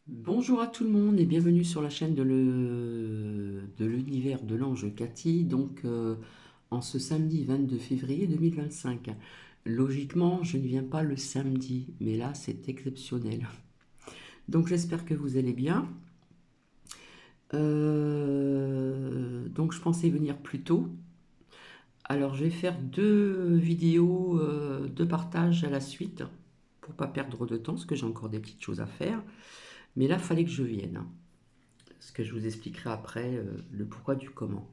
Bonjour à tout le monde et bienvenue sur la chaîne de l'univers de l'ange Cathy, en ce samedi 22 février 2025. Logiquement, je ne viens pas le samedi, mais là c'est exceptionnel. Donc j'espère que vous allez bien. Donc je pensais venir plus tôt. Alors je vais faire deux vidéos de partage à la suite pour pas perdre de temps, parce que j'ai encore des petites choses à faire. Mais là, il fallait que je vienne. Ce que je vous expliquerai après, le pourquoi du comment.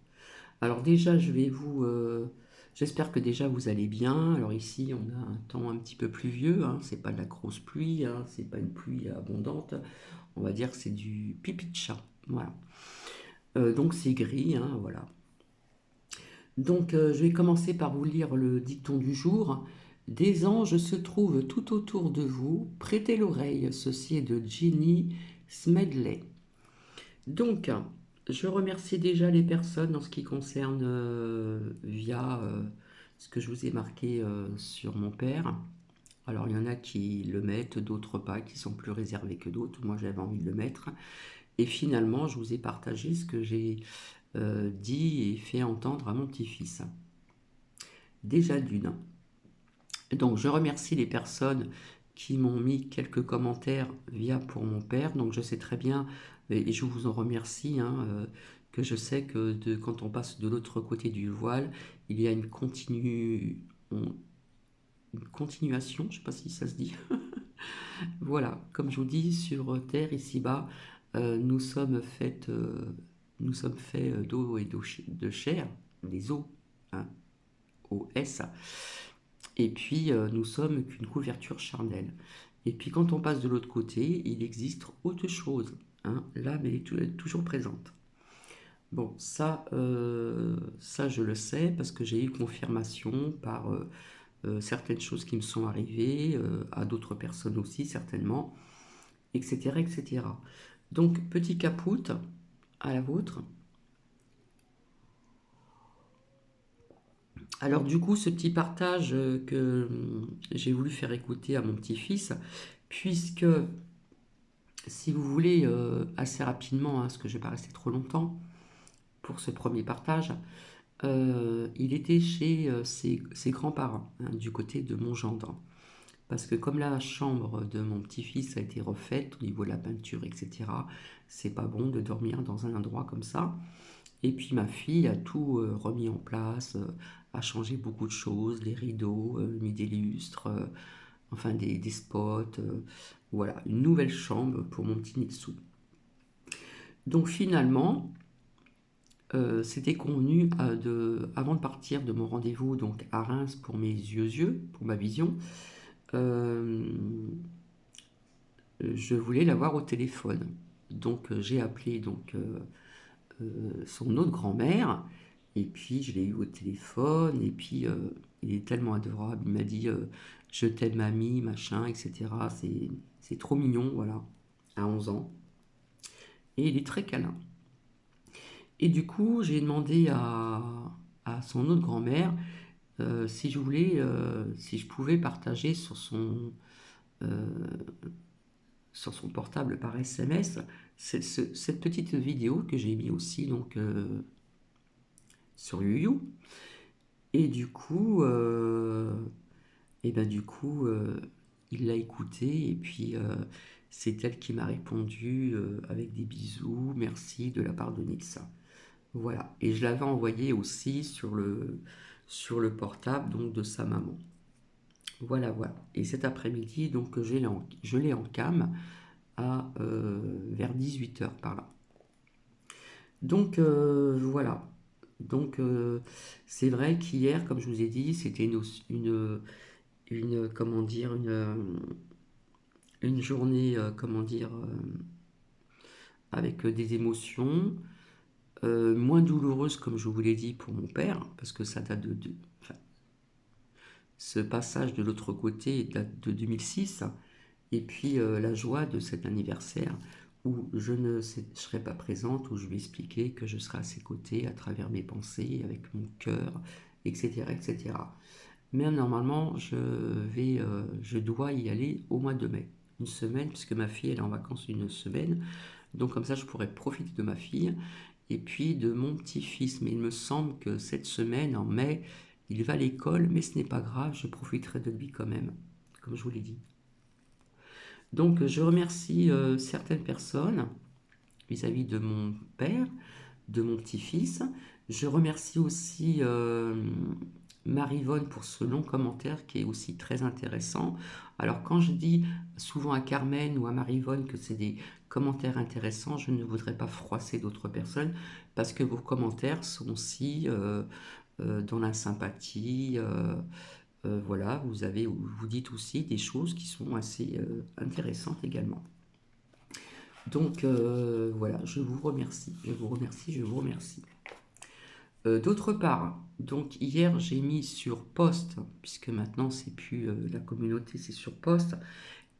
Alors déjà, j'espère que déjà vous allez bien. Alors ici, on a un temps un petit peu pluvieux, hein. C'est pas de la grosse pluie, hein. C'est pas une pluie abondante. On va dire que c'est du pipi de chat. Voilà. Donc c'est gris, hein, voilà. Je vais commencer par vous lire le dicton du jour. Des anges se trouvent tout autour de vous. Prêtez l'oreille. Ceci est de Ginny Smedley. Donc, je remercie déjà les personnes en ce qui concerne via ce que je vous ai marqué sur mon père. Alors, il y en a qui le mettent, d'autres pas, qui sont plus réservés que d'autres. Moi, j'avais envie de le mettre. Et finalement, je vous ai partagé ce que j'ai dit et fait entendre à mon petit-fils. Déjà d'une. Donc, je remercie les personnes qui m'ont mis quelques commentaires via pour mon père. Donc, je sais très bien, et je vous en remercie, hein, que je sais que quand on passe de l'autre côté du voile, il y a une continuation, je ne sais pas si ça se dit. Voilà, comme je vous dis, sur Terre, ici-bas, nous sommes faits d'eau et de chair, les os, hein, OS. Et puis, nous sommes qu'une couverture charnelle. Et puis, quand on passe de l'autre côté, il existe autre chose, hein. L'âme, elle est toujours présente. Bon, ça, je le sais parce que j'ai eu confirmation par certaines choses qui me sont arrivées, à d'autres personnes aussi, certainement, etc., etc. Donc, petit capoute à la vôtre. Alors du coup, ce petit partage que j'ai voulu faire écouter à mon petit-fils, puisque si vous voulez, assez rapidement, hein, parce que je ne vais pas rester trop longtemps pour ce premier partage, il était chez ses grands-parents, hein, du côté de mon gendre. Parce que comme la chambre de mon petit-fils a été refaite au niveau de la peinture, etc., c'est pas bon de dormir dans un endroit comme ça. Et puis ma fille a tout remis en place, a changé beaucoup de choses, les rideaux, mis des lustres, enfin des spots, voilà, une nouvelle chambre pour mon petit Nixou. Donc finalement, c'était convenu avant de partir de mon rendez-vous donc à Reims pour mes yeux, pour ma vision, euh, je voulais l'avoir au téléphone. Donc j'ai appelé son autre grand-mère. Et puis je l'ai eu au téléphone. Et puis il est tellement adorable. Il m'a dit je t'aime mamie, machin, etc. C'est trop mignon, voilà, à 11 ans. Et il est très câlin. Et du coup, j'ai demandé à son autre grand-mère si je voulais, si je pouvais partager euh, sur son portable par SMS cette petite vidéo que j'ai mis aussi sur YouYou. Et du coup, il l'a écouté et puis c'est elle qui m'a répondu avec des bisous, merci de la part de Nixa. Voilà. Et je l'avais envoyé aussi sur le portable donc de sa maman. Voilà, voilà. Et cet après-midi, donc je l'ai en cam à vers 18 h par là. Donc voilà. Donc c'est vrai qu'hier, comme je vous ai dit, c'était comment dire, une journée, comment dire, avec des émotions, moins douloureuses, comme je vous l'ai dit, pour mon père, parce que ça date enfin, ce passage de l'autre côté date de 2006, et puis la joie de cet anniversaire où je ne serai pas présente, où je vais expliquer que je serai à ses côtés à travers mes pensées, avec mon cœur, etc., etc. Mais normalement, je dois y aller au mois de mai. une semaine, puisque ma fille elle est en vacances une semaine. Donc comme ça, je pourrais profiter de ma fille et puis de mon petit-fils. Mais il me semble que cette semaine, en mai, il va à l'école, mais ce n'est pas grave, je profiterai de lui quand même, comme je vous l'ai dit. Donc je remercie certaines personnes vis-à-vis de mon père, de mon petit-fils. Je remercie aussi Marivonne pour ce long commentaire qui est aussi très intéressant. Alors quand je dis souvent à Carmen ou à Marivonne que c'est des commentaires intéressants, je ne voudrais pas froisser d'autres personnes parce que vos commentaires sont aussi dans la sympathie. Voilà, vous dites aussi des choses qui sont assez intéressantes également. Donc voilà, je vous remercie, je vous remercie, je vous remercie. D'autre part, donc hier j'ai mis sur post, puisque maintenant c'est plus la communauté, c'est sur post,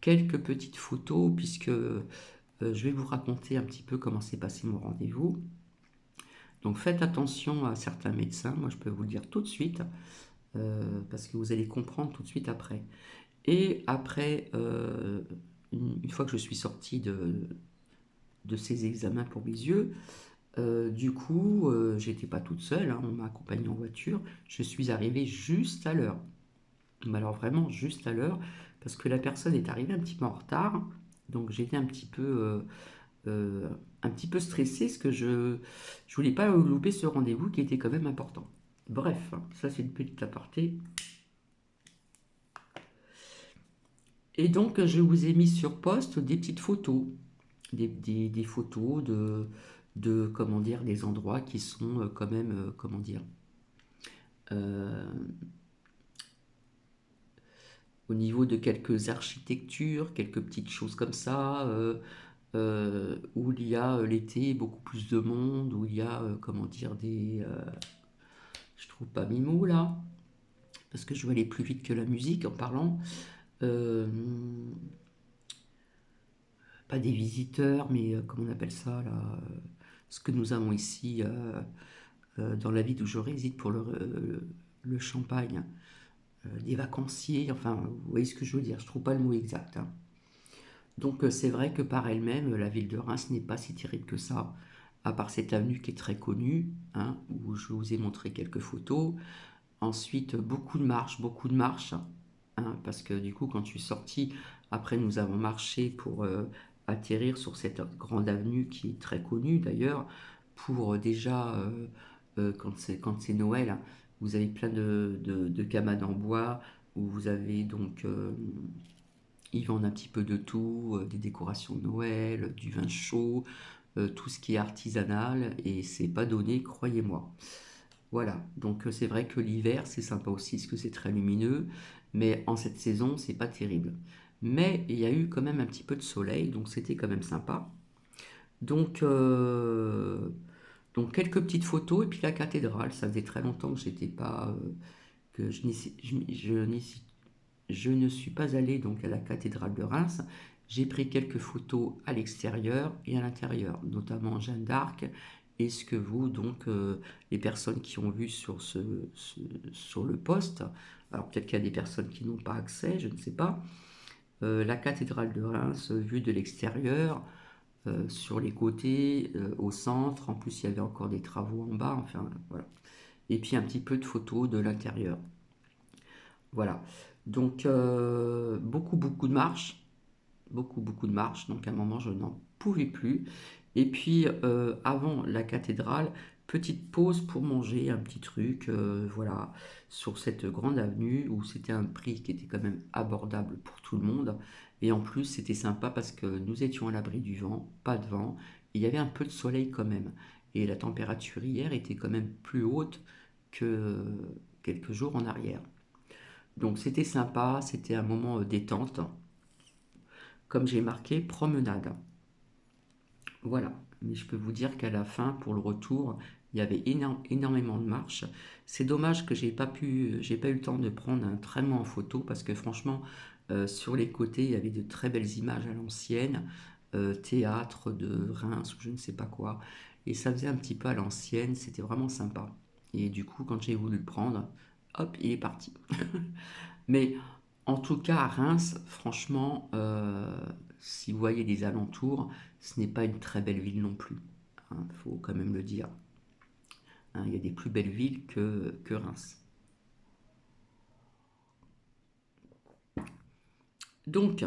quelques petites photos, puisque je vais vous raconter un petit peu comment s'est passé mon rendez-vous. Donc faites attention à certains médecins, moi je peux vous le dire tout de suite, parce que vous allez comprendre tout de suite après. Et après, une fois que je suis sortie de ces examens pour mes yeux, du coup, j'étais pas toute seule, hein, on m'a accompagnée en voiture. Je suis arrivée juste à l'heure. Mais alors vraiment juste à l'heure, parce que la personne est arrivée un petit peu en retard. Donc j'étais euh, un petit peu stressée, parce que je voulais pas louper ce rendez-vous qui était quand même important. Bref, hein, ça c'est une petite aparté. Et donc je vous ai mis sur poste des petites photos, des photos comment dire, des endroits qui sont quand même, comment dire, euh, au niveau de quelques architectures, quelques petites choses comme ça, où il y a l'été beaucoup plus de monde, où il y a, comment dire, je trouve pas mes mots là, parce que je vais aller plus vite que la musique en parlant. Euh, Pas des visiteurs, mais comment on appelle ça là, ce que nous avons ici dans la ville où je réside pour le Champagne, des vacanciers, enfin, vous voyez ce que je veux dire, je trouve pas le mot exact, hein. Donc c'est vrai que par elle-même, la ville de Reims n'est pas si terrible que ça, à part cette avenue qui est très connue, hein, où je vous ai montré quelques photos. Ensuite, beaucoup de marches, hein, parce que du coup, quand je suis sortie, après nous avons marché pour atterrir sur cette grande avenue qui est très connue d'ailleurs, pour déjà, quand c'est Noël, hein, vous avez plein de cabanes en bois, où vous avez donc ils vendent un petit peu de tout, des décorations de Noël, du vin chaud, tout ce qui est artisanal, et c'est pas donné, croyez-moi. Voilà, donc c'est vrai que l'hiver c'est sympa aussi parce que c'est très lumineux, mais en cette saison c'est pas terrible. Mais il y a eu quand même un petit peu de soleil, donc c'était quand même sympa. Donc, donc quelques petites photos et puis la cathédrale, ça faisait très longtemps que j'étais pas, que je ne suis pas allé donc à la cathédrale de Reims. J'ai pris quelques photos à l'extérieur et à l'intérieur, notamment Jeanne d'Arc. Est-ce que vous, donc, les personnes qui ont vu sur le poste, alors peut-être qu'il y a des personnes qui n'ont pas accès, je ne sais pas, la cathédrale de Reims vue de l'extérieur, sur les côtés, au centre, en plus il y avait encore des travaux en bas, enfin voilà. Et puis un petit peu de photos de l'intérieur. Voilà. Donc, beaucoup de marches, beaucoup de marches. Donc, à un moment, je n'en pouvais plus. Et puis, avant la cathédrale, petite pause pour manger un petit truc, voilà, sur cette grande avenue où c'était un prix qui était quand même abordable pour tout le monde. Et en plus, c'était sympa parce que nous étions à l'abri du vent, pas de vent, et il y avait un peu de soleil quand même. Et la température hier était quand même plus haute que quelques jours en arrière. Donc c'était sympa, c'était un moment détente. Comme j'ai marqué, promenade. Voilà. Mais je peux vous dire qu'à la fin, pour le retour, il y avait énormément de marches. C'est dommage que j'ai pas eu le temps de prendre un traînement en photo parce que franchement, sur les côtés, il y avait de très belles images à l'ancienne, théâtre de Reims ou je ne sais pas quoi. Et ça faisait un petit peu à l'ancienne, c'était vraiment sympa. Et du coup, quand j'ai voulu le prendre, hop, il est parti. Mais En tout cas, à Reims, franchement, si vous voyez des alentours, ce n'est pas une très belle ville non plus. Il faut quand même le dire. Hein, il y a des plus belles villes que Reims. Donc,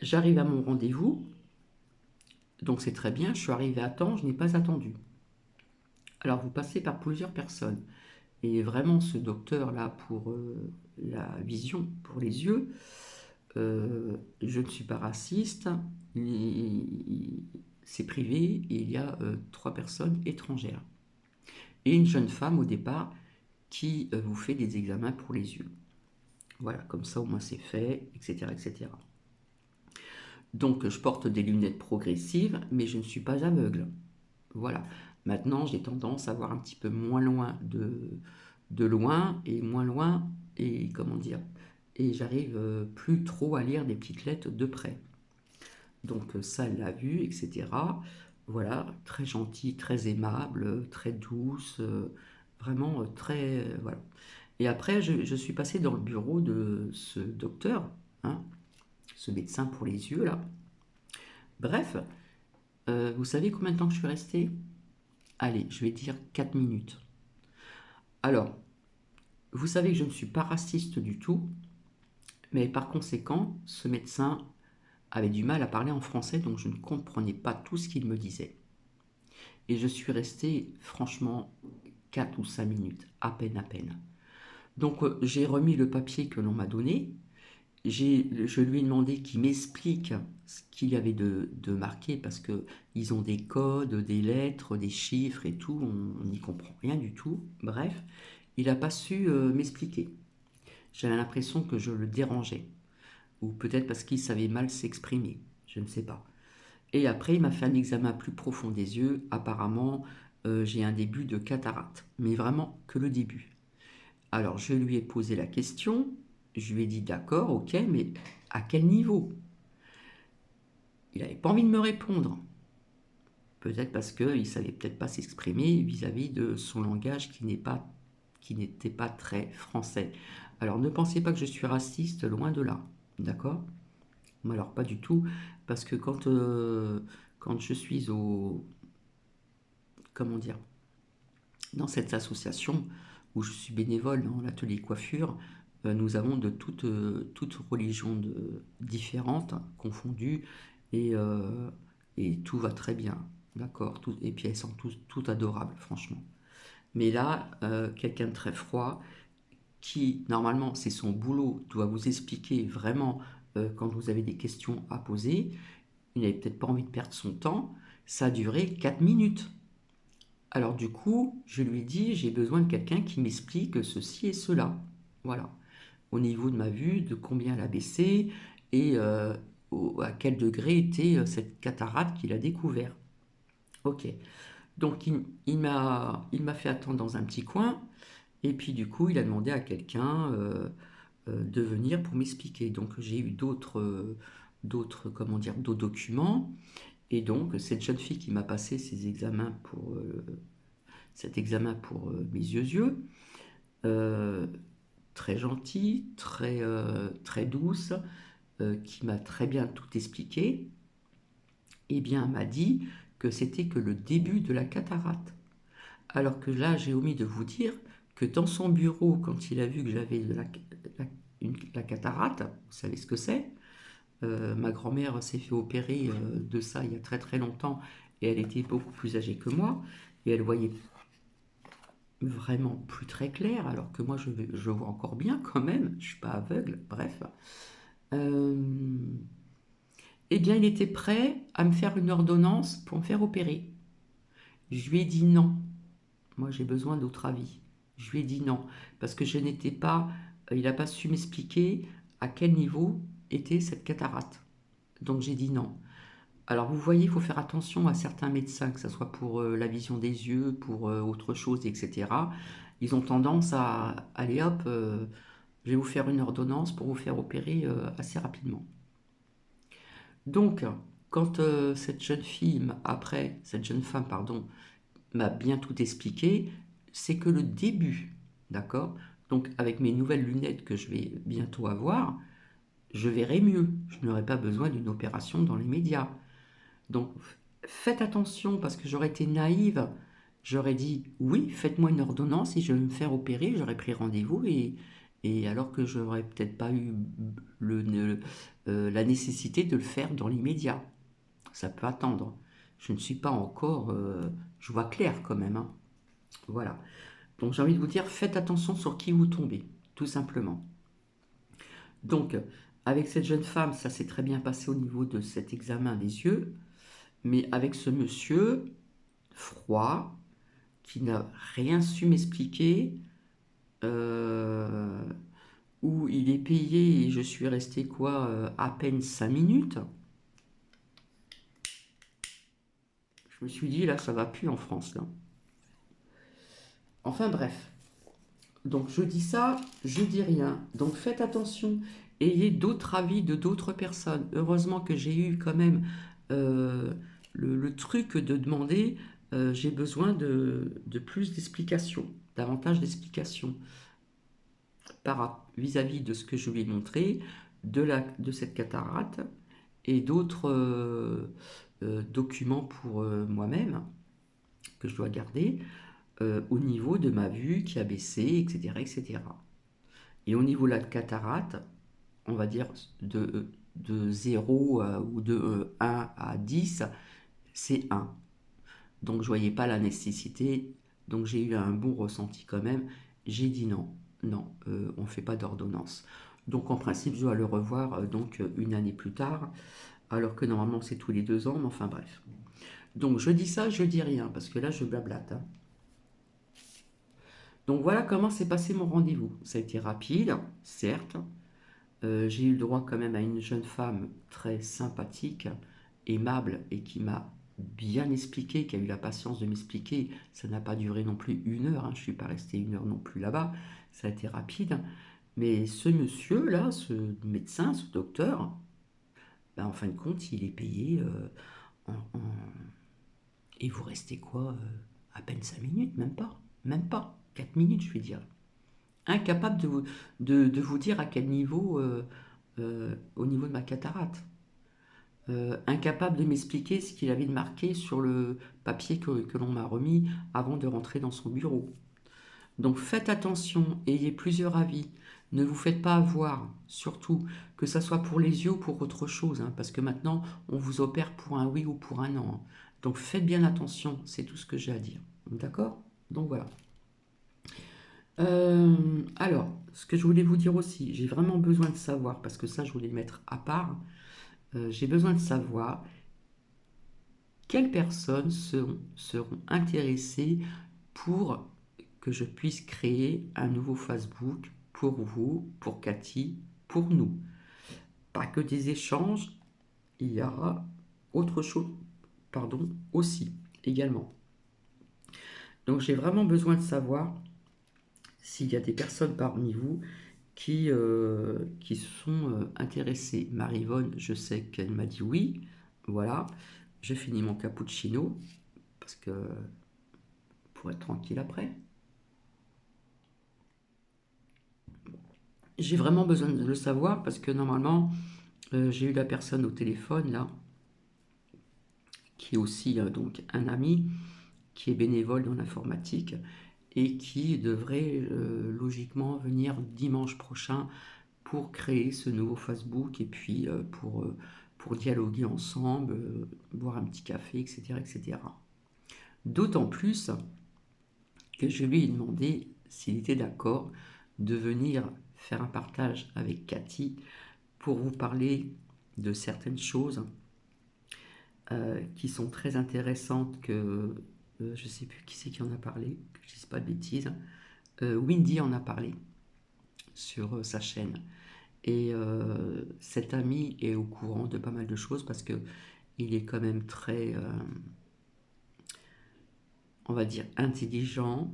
j'arrive à mon rendez-vous. Donc, c'est très bien. Je suis arrivé à temps. Je n'ai pas attendu. Alors, vous passez par plusieurs personnes. Et vraiment, ce docteur-là, pour la vision, pour les yeux, je ne suis pas raciste. C'est privé et il y a 3 personnes étrangères. Et une jeune femme au départ qui vous fait des examens pour les yeux. Voilà, comme ça au moins c'est fait, etc., etc. Donc je porte des lunettes progressives, mais je ne suis pas aveugle. Voilà. Maintenant, j'ai tendance à voir un petit peu moins loin de loin et moins loin, et comment dire, et j'arrive plus trop à lire des petites lettres de près. Donc ça, elle l'a vu, etc. Voilà, très gentille, très aimable, très douce, vraiment très... voilà. Et après, je suis passé dans le bureau de ce docteur, hein, ce médecin pour les yeux, là. Bref, vous savez combien de temps que je suis resté? Allez, je vais dire 4 minutes. Alors, vous savez que je ne suis pas raciste du tout, mais par conséquent, ce médecin avait du mal à parler en français, donc je ne comprenais pas tout ce qu'il me disait. Et je suis resté, franchement, 4 ou 5 minutes, à peine, à peine. Donc j'ai remis le papier que l'on m'a donné, je lui ai demandé qu'il m'explique ce qu'il y avait de marqué, parce qu'ils ont des codes, des lettres, des chiffres et tout, on n'y comprend rien du tout. Bref, il n'a pas su m'expliquer. J'avais l'impression que je le dérangeais, ou peut-être parce qu'il savait mal s'exprimer, je ne sais pas. Et après, il m'a fait un examen plus profond des yeux. Apparemment, j'ai un début de cataracte, mais vraiment que le début. Alors, je lui ai posé la question, je lui ai dit d'accord, ok, mais à quel niveau? Il n'avait pas envie de me répondre. Peut-être parce qu'il ne savait peut-être pas s'exprimer vis-à-vis de son langage qui n'était pas très français. Alors, ne pensez pas que je suis raciste, loin de là, d'accord? Mais alors, pas du tout, parce que quand je suis comment dire, dans cette association où je suis bénévole dans l'atelier coiffure, nous avons de toutes religions différentes, confondues, et, euh, et tout va très bien, d'accord? Et puis elles sont toutes adorables, franchement. Mais là, quelqu'un de très froid, qui, normalement, c'est son boulot, doit vous expliquer vraiment quand vous avez des questions à poser, il n'avait peut-être pas envie de perdre son temps, ça a duré 4 minutes. Alors du coup, je lui dis, j'ai besoin de quelqu'un qui m'explique ceci et cela. Voilà. Au niveau de ma vue, de combien elle a baissé et à quel degré était cette cataracte qu'il a découvert. Ok. Donc il m'a fait attendre dans un petit coin et puis du coup, il a demandé à quelqu'un de venir pour m'expliquer. Donc j'ai eu comment dire, d'autres documents. Et donc, cette jeune fille qui m'a passé cet examen pour mes yeux, euh, très gentille, très douce, qui m'a très bien tout expliqué, eh bien, m'a dit que c'était que le début de la cataracte. Alors que là, j'ai omis de vous dire que dans son bureau, quand il a vu que j'avais la cataracte, vous savez ce que c'est? Ma grand-mère s'est fait opérer de ça il y a très très longtemps et elle était beaucoup plus âgée que moi et elle voyait vraiment plus très clair alors que moi je vois encore bien quand même, je suis pas aveugle, bref. Euh, eh bien il était prêt à me faire une ordonnance pour me faire opérer. Je lui ai dit non, moi j'ai besoin d'autre avis. Je lui ai dit non parce que je n'étais pas, il n'a pas su m'expliquer à quel niveau était cette cataracte. Donc j'ai dit non. Alors vous voyez, il faut faire attention à certains médecins, que ce soit pour la vision des yeux, pour autre chose, etc. Ils ont tendance à, allez hop, je vais vous faire une ordonnance pour vous faire opérer assez rapidement. Donc, quand cette jeune femme, pardon, m'a bien tout expliqué, c'est que le début, d'accord? Donc avec mes nouvelles lunettes que je vais bientôt avoir, je verrai mieux. Je n'aurai pas besoin d'une opération dans les médias. Donc faites attention parce que j'aurais été naïve. J'aurais dit oui, faites-moi une ordonnance et je vais me faire opérer. J'aurais pris rendez-vous et alors que j'aurais peut-être pas eu la nécessité de le faire dans l'immédiat. Ça peut attendre. Je ne suis pas encore. Je vois clair quand même, hein. Voilà. Donc j'ai envie de vous dire, faites attention sur qui vous tombez, tout simplement. Donc, avec cette jeune femme, ça s'est très bien passé au niveau de cet examen des yeux, mais avec ce monsieur, froid, qui n'a rien su m'expliquer, euh, où il est payé et je suis resté quoi, à peine 5 minutes, je me suis dit, là, ça va plus en France, là. Enfin bref, donc je dis ça, je dis rien. Donc faites attention. Ayez d'autres avis de d'autres personnes. Heureusement que j'ai eu quand même euh, le truc de demander, j'ai besoin de plus d'explications, davantage d'explications vis-à-vis de ce que je lui ai montré, de cette cataracte et d'autres documents pour moi-même que je dois garder au niveau de ma vue qui a baissé, etc., etc. Et au niveau de la cataracte, on va dire de 0 ou de 1 à 10, c'est 1. Donc je voyais pas la nécessité, donc j'ai eu un bon ressenti quand même. J'ai dit non, non, on ne fait pas d'ordonnance. Donc en principe, je dois le revoir donc une année plus tard, alors que normalement c'est tous les 2 ans, mais enfin bref. Donc je dis ça, je dis rien, parce que là je blablate, hein. Donc voilà comment s'est passé mon rendez-vous. Ça a été rapide, certes. J'ai eu le droit quand même à une jeune femme très sympathique, aimable et qui m'a bien expliqué, qui a eu la patience de m'expliquer. Ça n'a pas duré non plus 1 heure, hein. Je ne suis pas resté 1 heure non plus là-bas. Ça a été rapide. Mais ce monsieur-là, ce médecin, ce docteur, ben, en fin de compte, il est payé et vous restez quoi, à peine 5 minutes, même pas. Même pas. 4 minutes, je vais dire. Incapable de vous dire à quel niveau, au niveau de ma cataracte. Incapable de m'expliquer ce qu'il avait de marqué sur le papier que l'on m'a remis avant de rentrer dans son bureau. Donc faites attention, ayez plusieurs avis. Ne vous faites pas avoir, surtout, que ça soit pour les yeux ou pour autre chose, hein, parce que maintenant, on vous opère pour un oui ou pour un non, hein. Donc faites bien attention, c'est tout ce que j'ai à dire. D'accord? Donc voilà. Alors, ce que je voulais vous dire aussi, j'ai vraiment besoin de savoir, parce que ça, je voulais le mettre à part, j'ai besoin de savoir quelles personnes seront intéressées pour que je puisse créer un nouveau Facebook pour vous, pour Cathy, pour nous. Pas que des échanges, il y aura autre chose, pardon, aussi, également. Donc j'ai vraiment besoin de savoir s'il y a des personnes parmi vous qui sont intéressées. Marie-Yvonne, je sais qu'elle m'a dit oui. Voilà, je finis mon cappuccino parce que pour être tranquille après. J'ai vraiment besoin de le savoir parce que normalement, j'ai eu la personne au téléphone là, qui est aussi donc un ami, qui est bénévole dans l'informatique et qui devrait logiquement venir dimanche prochain pour créer ce nouveau Facebook et puis pour dialoguer ensemble, boire un petit café, etc., etc. D'autant plus que je lui ai demandé s'il était d'accord de venir faire un partage avec Cathy pour vous parler de certaines choses qui sont très intéressantes que je ne sais plus qui c'est qui en a parlé, que je ne dise pas de bêtises. Windy en a parlé sur sa chaîne. Et cet ami est au courant de pas mal de choses parce que il est quand même très, on va dire, intelligent,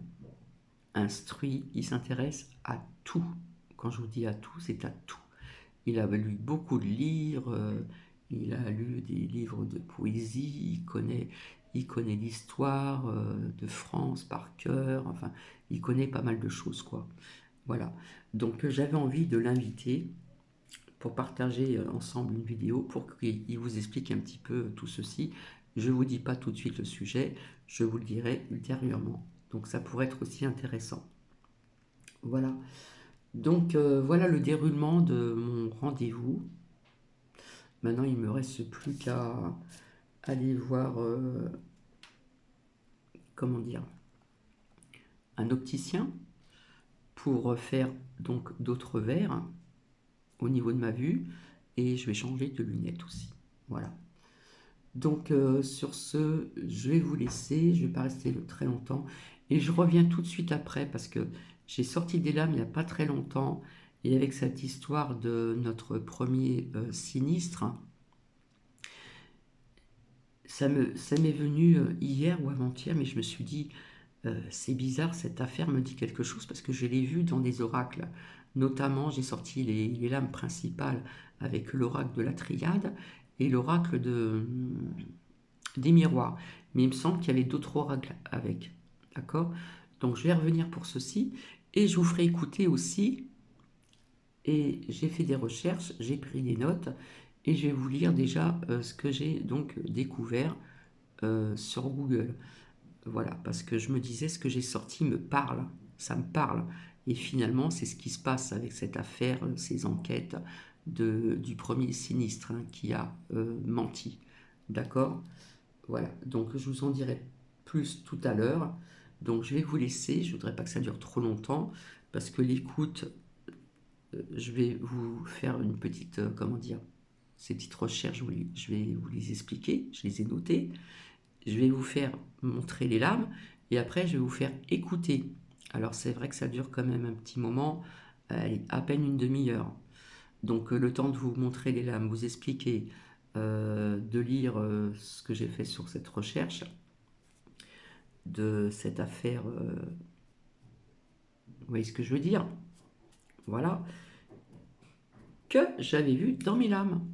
instruit. Il s'intéresse à tout. Quand je vous dis à tout, c'est à tout. Il a lu beaucoup de livres, il a lu des livres de poésie, il connaît l'histoire de France par cœur, enfin, il connaît pas mal de choses, quoi. Voilà. Donc j'avais envie de l'inviter pour partager ensemble une vidéo pour qu'il vous explique un petit peu tout ceci. Je ne vous dis pas tout de suite le sujet, je vous le dirai ultérieurement. Donc ça pourrait être aussi intéressant. Voilà. Donc voilà le déroulement de mon rendez-vous. Maintenant, il ne me reste plus qu'à aller voir, comment dire, un opticien pour faire donc d'autres verres au niveau de ma vue et je vais changer de lunettes aussi. Voilà. Donc sur ce, je vais vous laisser, je ne vais pas rester très longtemps et je reviens tout de suite après parce que j'ai sorti des lames il n'y a pas très longtemps et avec cette histoire de notre premier sinistre, ça m'est venu hier ou avant-hier, mais je me suis dit, c'est bizarre, cette affaire me dit quelque chose parce que je l'ai vu dans des oracles. Notamment, j'ai sorti les lames principales avec l'oracle de la Triade et l'oracle des miroirs. Mais il me semble qu'il y avait d'autres oracles avec. D'accord? Donc je vais revenir pour ceci et je vous ferai écouter aussi. Et j'ai fait des recherches, j'ai pris des notes et je vais vous lire déjà ce que j'ai donc découvert sur Google. Voilà, parce que je me disais ce que j'ai sorti me parle, ça me parle. Et finalement, c'est ce qui se passe avec cette affaire, ces enquêtes du premier sinistre qui a menti. D'accord? Voilà, donc je vous en dirai plus tout à l'heure. Donc je vais vous laisser, je ne voudrais pas que ça dure trop longtemps, parce que l'écoute, je vais vous faire une petite, comment dire, ces petites recherches, je vais vous les expliquer, je les ai notées. Je vais vous faire montrer les lames et après je vais vous faire écouter. Alors c'est vrai que ça dure quand même un petit moment, à peine une demi-heure. Donc le temps de vous montrer les lames, vous expliquer, de lire ce que j'ai fait sur cette recherche, de cette affaire, vous voyez ce que je veux dire? Voilà, que j'avais vu dans mes lames.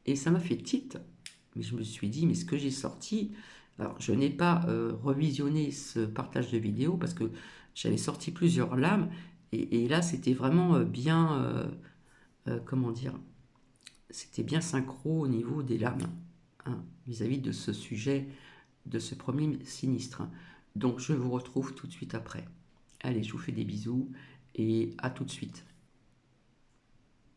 Et ça m'a fait tilt. Mais je me suis dit, mais ce que j'ai sorti, alors je n'ai pas revisionné ce partage de vidéo parce que j'avais sorti plusieurs lames et là c'était vraiment bien, comment dire, c'était bien synchro au niveau des lames hein, vis-à-vis de ce sujet, de ce premier sinistre. Donc je vous retrouve tout de suite après. Allez, je vous fais des bisous et à tout de suite.